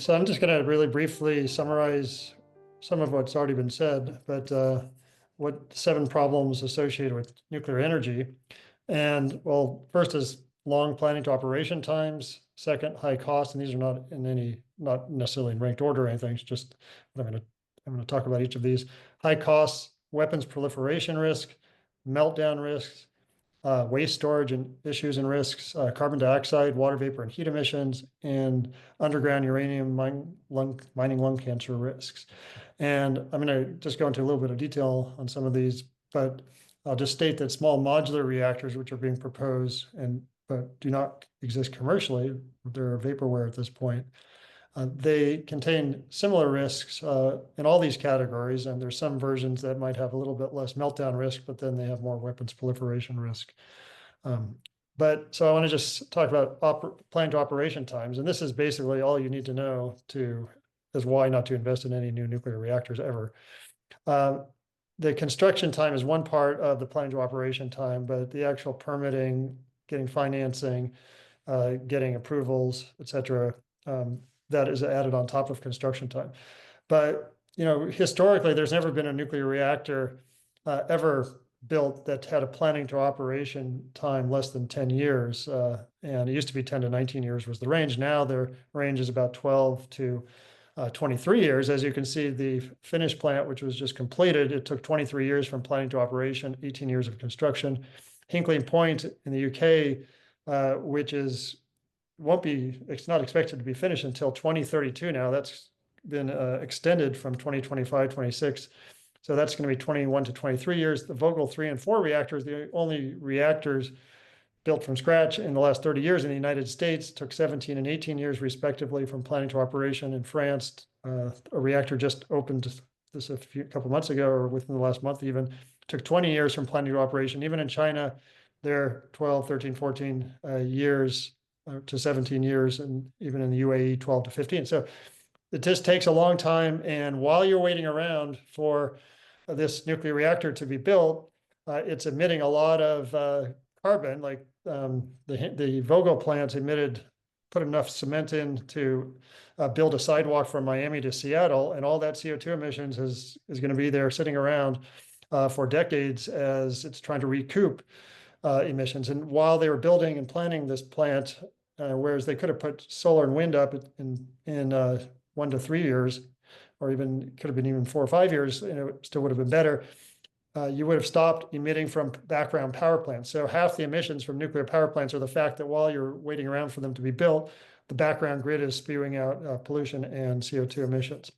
So I'm just going to really briefly summarize some of what's already been said, but what 7 problems associated with nuclear energy. And well, first is long planning to operation times. Second, high cost, and these are not necessarily in ranked order or anything. It's just I'm going to talk about each of these. High costs, weapons proliferation risk, meltdown risks, waste storage and issues and risks, carbon dioxide, water vapor and heat emissions, and underground uranium mining lung cancer risks. And I'm going to just go into a little bit of detail on some of these, but I'll just state that small modular reactors, which are being proposed but do not exist commercially, they're vaporware at this point. They contain similar risks in all these categories, and there's some versions that might have a little bit less meltdown risk, but then they have more weapons proliferation risk. But so I want to just talk about plan to operation times, and this is basically all you need to know is why not to invest in any new nuclear reactors ever. The construction time is one part of the plan to operation time, but the actual permitting, getting financing, getting approvals, et cetera, that is added on top of construction time. But historically, there's never been a nuclear reactor ever built that had a planning to operation time less than 10 years. And it used to be 10 to 19 years was the range. Now the range is about 12 to 23 years. As you can see, the Finnish plant, which was just completed, it took 23 years from planning to operation, 18 years of construction. Hinkley Point in the UK, which it's not expected to be finished until 2032 now. That's been extended from 2025, 26. So that's going to be 21 to 23 years. The Vogtle 3 and 4 reactors, the only reactors built from scratch in the last 30 years in the United States, took 17 and 18 years respectively from planning to operation. In France, a reactor just opened this couple months ago, or within the last month even, took 20 years from planning to operation. Even in China, they're 12, 13, 14 years to 17 years, and even in the UAE, 12 to 15. So it just takes a long time. And while you're waiting around for this nuclear reactor to be built, it's emitting a lot of carbon. Like the Vogtle plants put enough cement in to build a sidewalk from Miami to Seattle, and all that CO2 emissions is going to be there sitting around for decades as it's trying to recoup emissions. And while they were building and planning this plant, whereas they could have put solar and wind up in 1 to 3 years, or even could have been even 4 or 5 years, it still would have been better. You would have stopped emitting from background power plants. So half the emissions from nuclear power plants are the fact that while you're waiting around for them to be built, the background grid is spewing out pollution and CO2 emissions.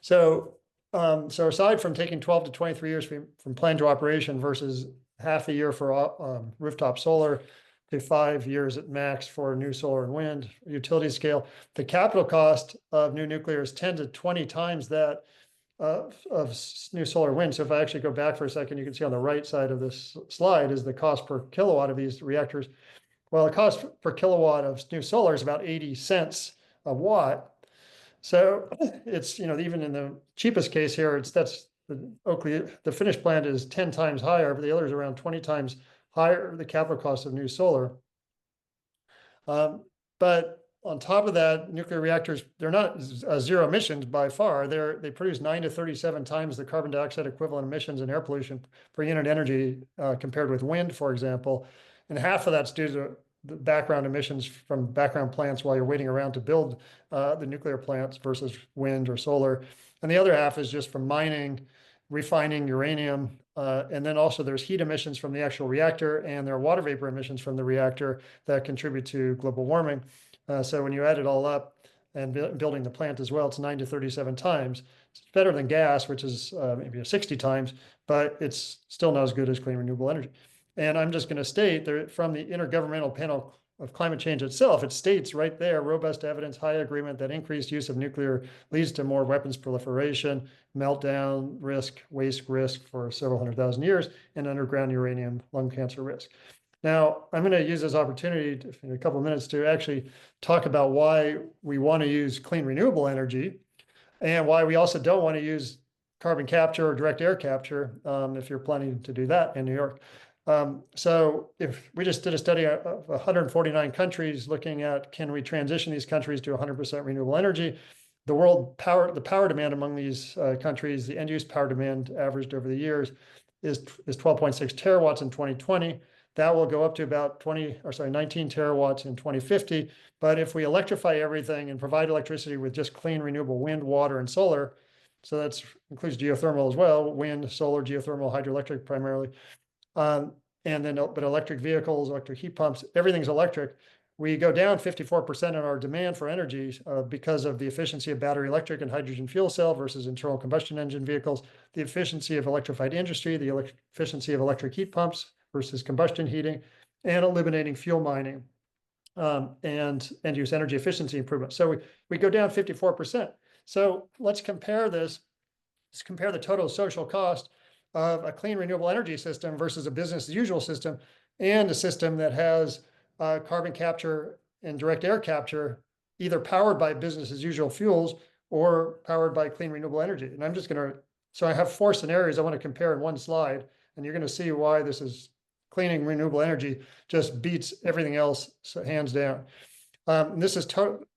So aside from taking 12 to 23 years from plan to operation versus half a year for rooftop solar to 5 years at max for new solar and wind utility scale, the capital cost of new nuclear is 10 to 20 times that of new solar and wind. So if I actually go back for a second, you can see on the right side of this slide is the cost per kilowatt of these reactors. Well, the cost per kilowatt of new solar is about 80 cents a watt. So it's, even in the cheapest case here, the Finnish plant is 10 times higher, but the other is around 20 times higher, the capital cost of new solar. But on top of that, nuclear reactors, they're not zero emissions by far. They produce 9 to 37 times the carbon dioxide equivalent emissions and air pollution per unit energy compared with wind, for example. And half of that's due to the background emissions from background plants while you're waiting around to build the nuclear plants versus wind or solar. And the other half is just from mining, refining uranium. And then also there's heat emissions from the actual reactor, and there are water vapor emissions from the reactor that contribute to global warming. So when you add it all up and building the plant as well, it's 9 to 37 times. It's better than gas, which is maybe 60 times, but it's still not as good as clean renewable energy. And I'm just going to state that from the Intergovernmental Panel of Climate Change itself, it states right there, robust evidence, high agreement that increased use of nuclear leads to more weapons proliferation, meltdown risk, waste risk for several 100,000 years, and underground uranium lung cancer risk. Now, I'm going to use this opportunity in a couple of minutes to actually talk about why we want to use clean renewable energy and why we also don't want to use carbon capture or direct air capture if you're planning to do that in New York. So if we just did a study of 149 countries looking at, can we transition these countries to 100% renewable energy? The power demand among these countries, the end use power demand averaged over the years is 12.6 terawatts in 2020. That will go up to about 19 terawatts in 2050. But if we electrify everything and provide electricity with just clean renewable wind, water, and solar, so that includes geothermal as well, wind, solar, geothermal, hydroelectric primarily, and then but electric vehicles, electric heat pumps, everything's electric. We go down 54% in our demand for energy because of the efficiency of battery electric and hydrogen fuel cell versus internal combustion engine vehicles, the efficiency of electrified industry, the efficiency of electric heat pumps versus combustion heating, and eliminating fuel mining and end-use energy efficiency improvements. So we go down 54%. So let's compare this. Let's compare the total social cost of a clean renewable energy system versus a business as usual system, and a system that has carbon capture and direct air capture, either powered by business as usual fuels or powered by clean renewable energy. And I'm just going to, so I have 4 scenarios I want to compare in one slide, and you're going to see why this is cleaning renewable energy just beats everything else, so hands down. This is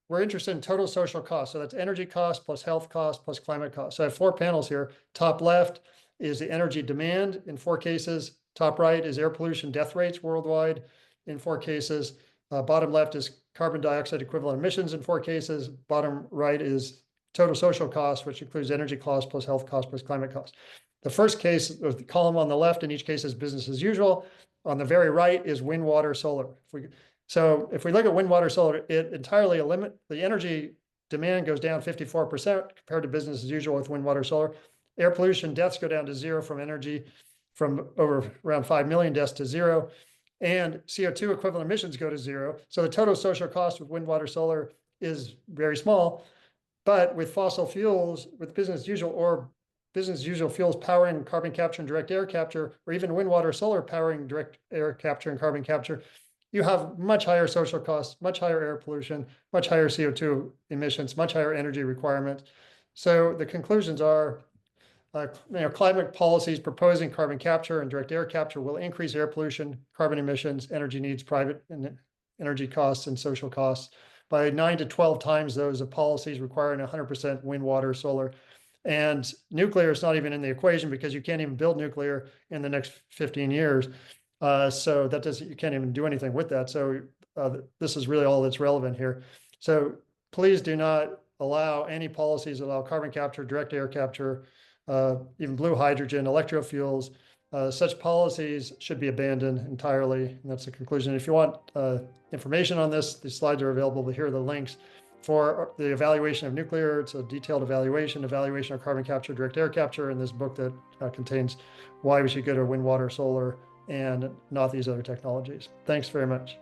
we're interested in total social cost. So that's energy cost plus health cost plus climate cost. So I have 4 panels here. Top left is the energy demand in 4 cases. Top right is air pollution death rates worldwide in 4 cases. Bottom left is carbon dioxide equivalent emissions in 4 cases. Bottom right is total social cost, which includes energy cost plus health cost plus climate cost. The first case, the column on the left in each case is business as usual. On the very right is wind, water, solar. So if we look at wind, water, solar, it entirely the energy demand goes down 54% compared to business as usual with wind, water, solar. Air pollution deaths go down to 0 from energy, from over around 5 million deaths to 0. And CO2 equivalent emissions go to 0. So the total social cost with wind, water, solar is very small. But with fossil fuels, with business as usual or business as usual fuels powering carbon capture and direct air capture, or even wind, water, solar powering direct air capture and carbon capture, you have much higher social costs, much higher air pollution, much higher CO2 emissions, much higher energy requirements. So the conclusions are, climate policies proposing carbon capture and direct air capture will increase air pollution, carbon emissions, energy needs, private and energy costs, and social costs by 9 to 12 times those of policies requiring 100% wind, water, solar. And nuclear is not even in the equation because you can't even build nuclear in the next 15 years. So that doesn't, you can't even do anything with that. So this is really all that's relevant here. So please do not allow any policies that allow carbon capture, direct air capture, even blue hydrogen, electrofuels. Such policies should be abandoned entirely. And that's the conclusion. If you want information on this, the slides are available. Here are the links for the evaluation of nuclear. It's a detailed evaluation of carbon capture, direct air capture, in this book that contains why we should go to wind, water, solar, and not these other technologies. Thanks very much.